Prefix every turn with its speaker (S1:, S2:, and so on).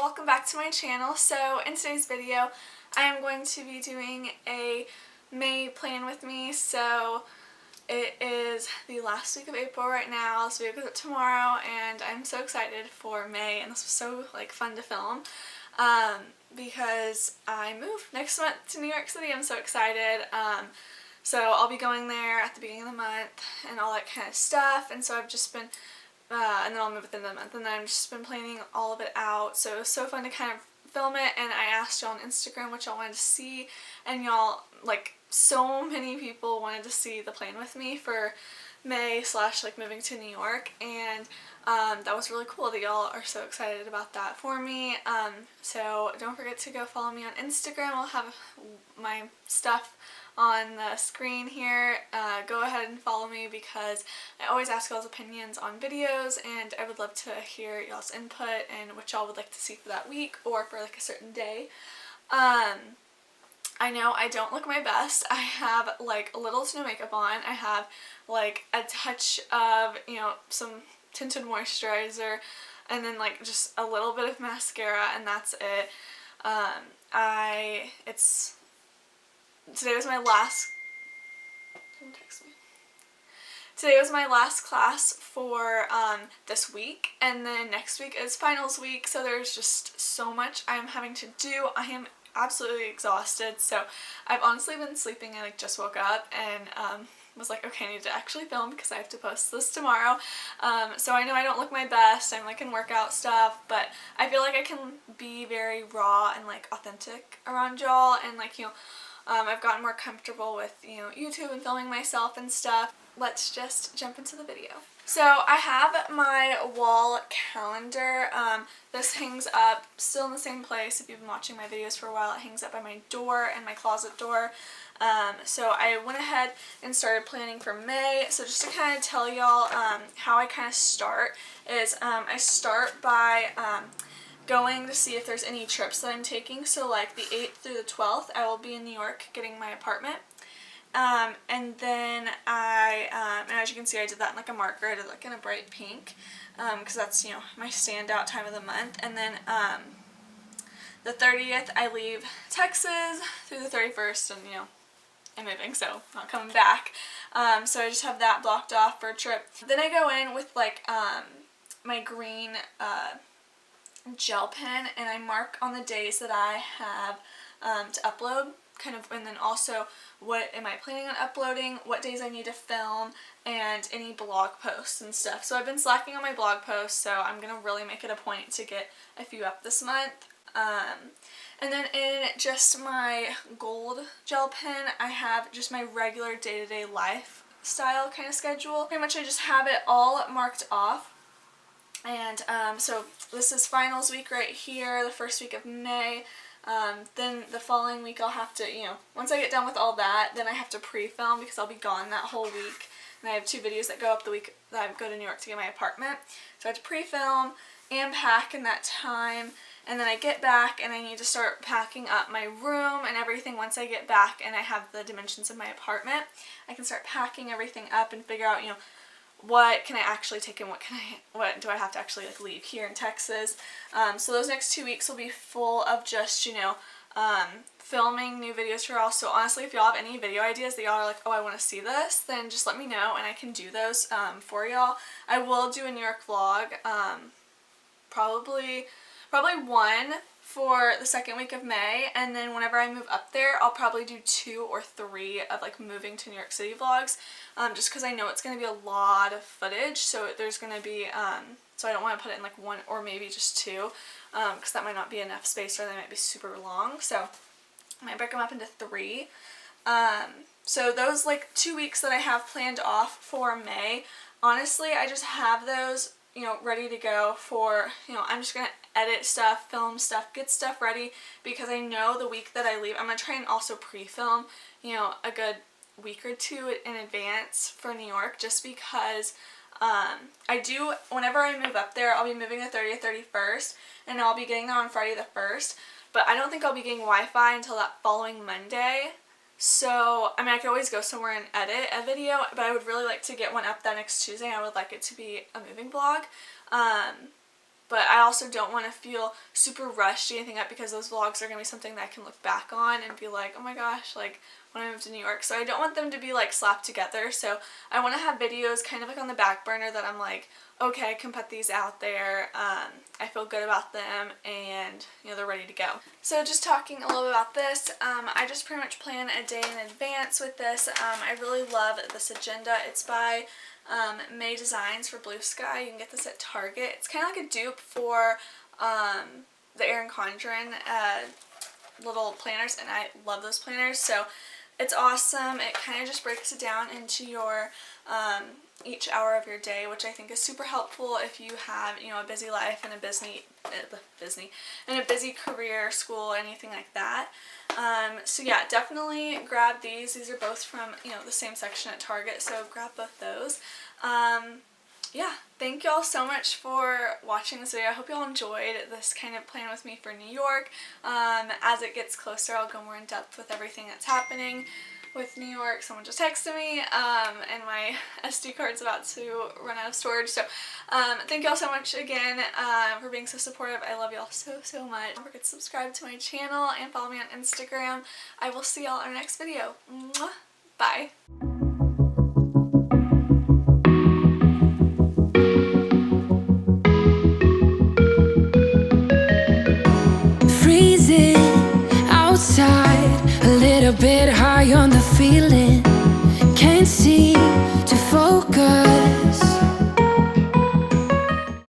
S1: welcome back to my channel. So in today's video I am going to be doing a May plan with me. So it is the last week of April right now, so we have tomorrow, and I'm so excited for May, and this was so fun to film because I move next month to New York City. I'm so excited. So I'll be going there at the beginning of the month and all that kind of stuff, and so I've just been and then I'll move within the month, and then I've just been planning all of it out. So it was so fun to kind of film it, and I asked y'all on Instagram what y'all wanted to see, and y'all, so many people wanted to see the plan with me for May / moving to New York, and that was really cool that y'all are so excited about that for me. So don't forget to go follow me on Instagram. I'll have my stuff on the screen here. Go ahead and follow me because I always ask y'all's opinions on videos, and I would love to hear y'all's input and what y'all would like to see for that week or for a certain day. I know I don't look my best. I have little to no makeup on. I have a touch of, some tinted moisturizer, and then just a little bit of mascara, and that's it. Today was my last, don't text me. Today was my last class for this week, and then next week is finals week, so there's just so much I'm having to do. I am absolutely exhausted, so I've honestly been sleeping. I just woke up and was like, okay, I need to actually film because I have to post this tomorrow. So I know I don't look my best. I'm in workout stuff, but I feel like I can be very raw and authentic around y'all, and I've gotten more comfortable with, YouTube and filming myself and stuff. Let's just jump into the video. So I have my wall calendar. This hangs up still in the same place. If you've been watching my videos for a while, it hangs up by my door and my closet door. So I went ahead and started planning for May. So just to kind of tell y'all how I kind of start is I start by going to see if there's any trips that I'm taking. So the 8th through the 12th, I will be in New York getting my apartment. And then and as you can see, I did that in a marker. I did in a bright pink, because that's, my standout time of the month. And then, the 30th, I leave Texas through the 31st, and, I'm moving, so not coming back. So I just have that blocked off for a trip. Then I go in with, my green, gel pen, and I mark on the days that I have, to upload, and then also what am I planning on uploading, what days I need to film, and any blog posts and stuff. So I've been slacking on my blog posts, so I'm going to really make it a point to get a few up this month. And then in just my gold gel pen, I have just my regular day-to-day lifestyle kind of schedule. Pretty much I just have it all marked off. And so this is finals week right here, the first week of May. Then the following week I'll have to, once I get done with all that, then I have to pre-film because I'll be gone that whole week. And I have 2 videos that go up the week that I go to New York to get my apartment. So I have to pre-film and pack in that time. And then I get back and I need to start packing up my room and everything once I get back and I have the dimensions of my apartment. I can start packing everything up and figure out, what can I actually take and what do I have to actually leave here in Texas. So those next 2 weeks will be full of just, filming new videos for y'all. So honestly, if y'all have any video ideas that y'all are oh, I want to see this, then just let me know and I can do those for y'all. I will do a New York vlog, probably one for the second week of May, and then whenever I move up there, I'll probably do 2 or 3 of moving to New York City vlogs, just because I know it's going to be a lot of footage, so there's going to be, so I don't want to put it in 1 or maybe just 2, because that might not be enough space, or they might be super long, so I might break them up into 3. So those 2 weeks that I have planned off for May, honestly, I just have those, ready to go for, I'm just going to edit stuff, film stuff, get stuff ready, because I know the week that I leave, I'm going to try and also pre-film, a good week or 2 in advance for New York, just because whenever I move up there, I'll be moving the 30th, 31st, and I'll be getting there on Friday the 1st, but I don't think I'll be getting Wi-Fi until that following Monday. So, I could always go somewhere and edit a video, but I would really like to get one up that next Tuesday. I would like it to be a moving vlog. but I also don't want to feel super rushed to anything up, because those vlogs are going to be something that I can look back on and be like, oh my gosh, like when I moved to New York. So I don't want them to be like slapped together. So I want to have videos kind of like on the back burner that I'm like, okay, I can put these out there. I feel good about them, and you know, they're ready to go. So just talking a little bit about this, I just pretty much plan a day in advance with this. I really love this agenda. It's by May Designs for Blue Sky. You can get this at Target. It's kind of like a dupe for the Erin Condren little planners, and I love those planners. So it's awesome. It kind of just breaks it down into your each hour of your day, which I think is super helpful if you have, you know, a busy life and a busy career, school, anything like that. So yeah, definitely grab these. These are both from, you know, the same section at Target, so grab both those. Yeah, thank y'all so much for watching this video. I hope y'all enjoyed this kind of plan with me for New York. As it gets closer, I'll go more in depth with everything that's happening with New York. Someone just texted me, and my SD card's about to run out of storage. So thank y'all so much again for being so supportive. I love y'all so much. Don't forget to subscribe to my channel and follow me on Instagram. I will see y'all in our next video. Mwah. Bye.
S2: Outside, a little bit high on the feeling. Can't see